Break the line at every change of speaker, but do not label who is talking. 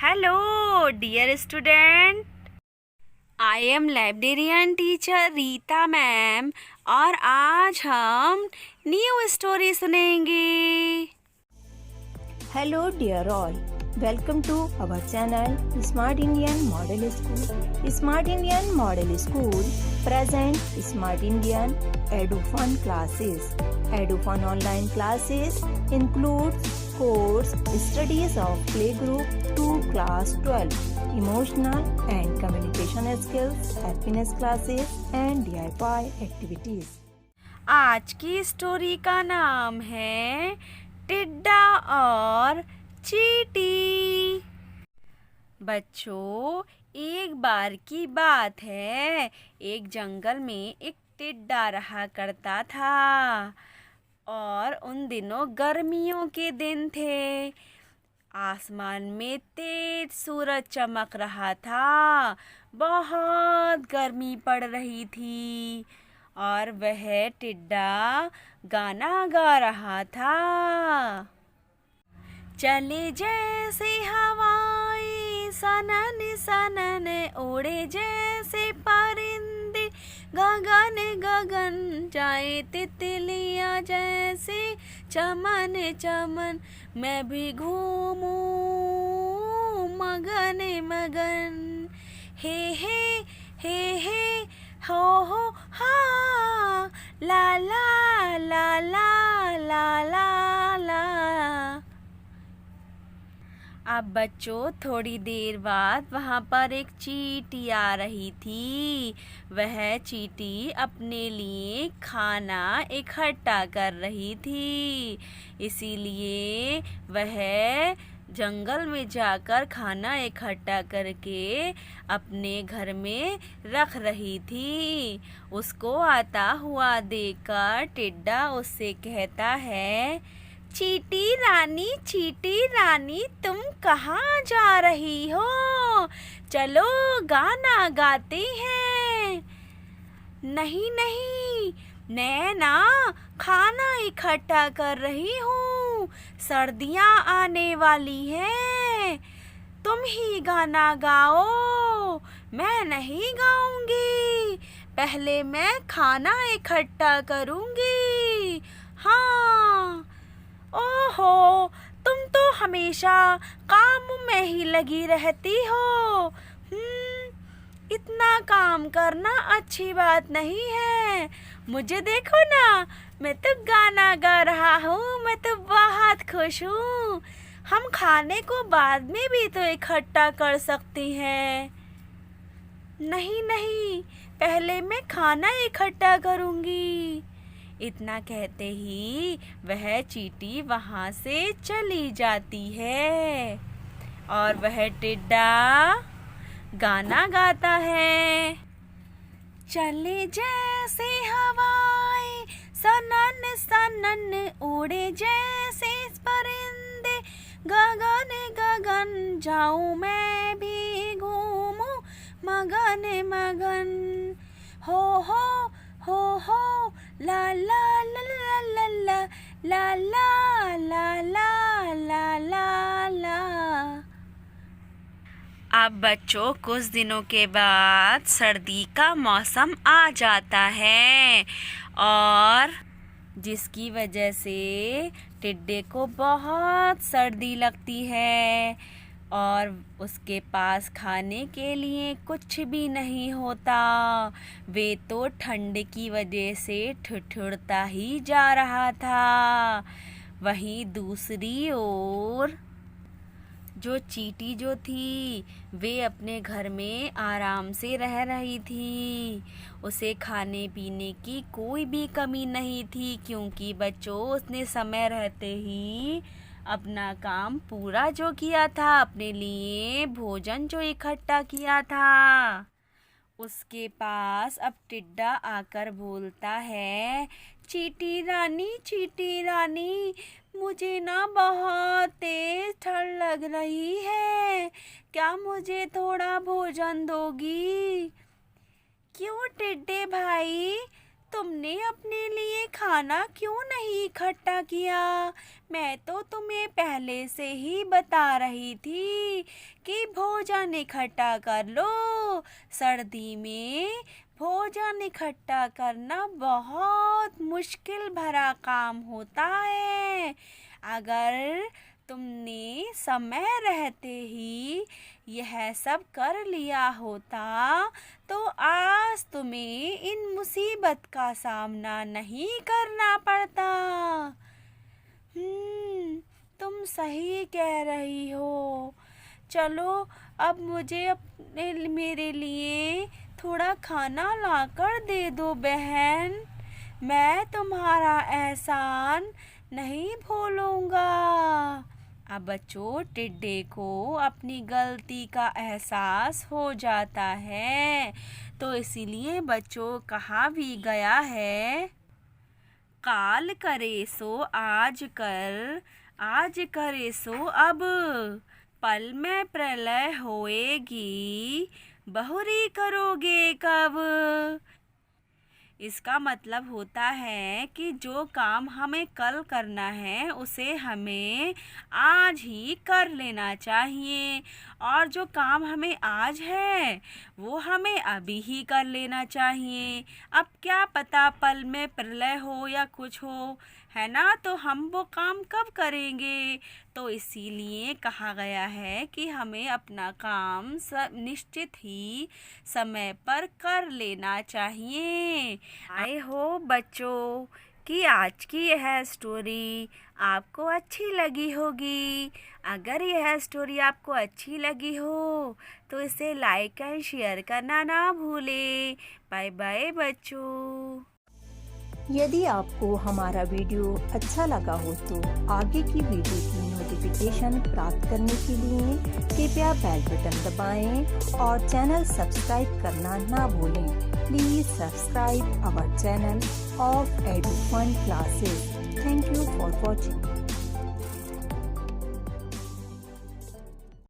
Hello, dear student. I am librarian teacher Rita ma'am और आज हम न्यू स्टोरी सुनेंगे।
Hello dear all, welcome to our channel Smart Indian Model School. Smart Indian Model School present Smart Indian EduFun classes. EduFun online classes includes course studies of playgroup to class 12, emotional and communication skills, happiness classes and DIY activities.
आज की story का नाम है टिड्डा और चींटी। बच्चों, एक बार की बात है, एक जंगल में एक टिड्डा रहा करता था और उन दिनों गर्मियों के दिन थे। आसमान में तेज सूरज चमक रहा था, बहुत गर्मी पड़ रही थी और वह टिड्डा गाना गा रहा था। चले जैसे हवाएं सनन सनन, उड़े जैसे परिंदे गगन गगन, जाए तितलियां जैसे चमन चमन, मैं भी घूमूं मगन मगन। हे हे हो हा, ला ला ला ला ला ला ला। अब बच्चों, थोड़ी देर बाद वहाँ पर एक चींटी आ रही थी। वह चींटी अपने लिए खाना इकट्ठा कर रही थी, इसीलिए वह जंगल में जाकर खाना इकट्ठा करके अपने घर में रख रही थी। उसको आता हुआ देखकर टिड्डा उससे कहता है, चींटी रानी तुम कहाँ जा रही हो? चलो गाना गाते हैं। नहीं, मैं ना खाना इकट्ठा कर रही हूँ, सर्दियाँ आने वाली हैं, तुम ही गाना गाओ। मैं नहीं गाऊंगी, पहले मैं खाना इकट्ठा करूँगी। हाँ। ओहो, तुम तो हमेशा काम में ही लगी रहती हो। इतना काम करना अच्छी बात नहीं है। मुझे देखो ना, मैं तो गाना गा रहा हूँ, मैं तो बहुत खुश हूँ। हम खाने को बाद में भी तो इकट्ठा कर सकती हैं। नहीं, पहले मैं खाना इकट्ठा करूँगी। इतना कहते ही वह चींटी वहाँ से चली जाती है और वह टिड्डा गाना गाता है। चले जैसे हवाएं सनन सनन, उड़े जैसे परिंदे गगन गगन, जाऊं मैं भी घूमूं मगन मगन। हो ला ला ला ला ला ला ला ला ला ला ला ला। अब बच्चों, कुछ दिनों के बाद सर्दी का मौसम आ जाता है और जिसकी वजह से टिड्डे को बहुत सर्दी लगती है और उसके पास खाने के लिए कुछ भी नहीं होता। वे तो ठंड की वजह से ठिठुरता ही जा रहा था। वहीं दूसरी ओर जो चींटी जो थी, वे अपने घर में आराम से रह रही थी। उसे खाने पीने की कोई भी कमी नहीं थी, क्योंकि बच्चों उसने समय रहते ही अपना काम पूरा जो किया था, अपने लिए भोजन जो इकट्ठा किया था। उसके पास अब टिड्डा आकर बोलता है, चींटी रानी, मुझे ना बहुत तेज ठंड लग रही है, क्या मुझे थोड़ा भोजन दोगी? क्यों टिड्डे भाई, तुमने अपने लिए खाना क्यों नहीं इकट्ठा किया? मैं तो तुम्हें पहले से ही बता रही थी कि भोजन इकट्ठा कर लो। सर्दी में भोजन इकट्ठा करना बहुत मुश्किल भरा काम होता है। अगर तुमने समय रहते ही यह सब कर लिया होता तो आज तुम्हें इन मुसीबत का सामना नहीं करना पड़ता। तुम सही कह रही हो। चलो अब मुझे मेरे लिए थोड़ा खाना लाकर दे दो बहन। मैं तुम्हारा एहसान नहीं भूलूंगा। अब बच्चों, टिड्डे को अपनी गलती का एहसास हो जाता है, तो इसीलिए बच्चों कहा भी गया है, काल करे सो आज कर, आज करे सो अब, पल में प्रलय होएगी, बहुरी करोगे कब। इसका मतलब होता है कि जो काम हमें कल करना है उसे हमें आज ही कर लेना चाहिए, और जो काम हमें आज है वो हमें अभी ही कर लेना चाहिए। अब क्या पता पल में प्रलय हो या कुछ हो, है ना, तो हम वो काम कब करेंगे। तो इसीलिए कहा गया है कि हमें अपना काम निश्चित ही समय पर कर लेना चाहिए। आई होप बच्चों कि आज की यह स्टोरी आपको अच्छी लगी होगी। अगर यह स्टोरी आपको अच्छी लगी हो तो इसे लाइक एंड शेयर करना ना भूलें। बाय बाय बच्चों।
यदि आपको हमारा वीडियो अच्छा लगा हो तो आगे की वीडियो की नोटिफिकेशन प्राप्त करने के लिए कृपया बेल बटन दबाएं और चैनल सब्सक्राइब करना ना भूलें। Please subscribe our channel of Edufun classes. Thank you for watching.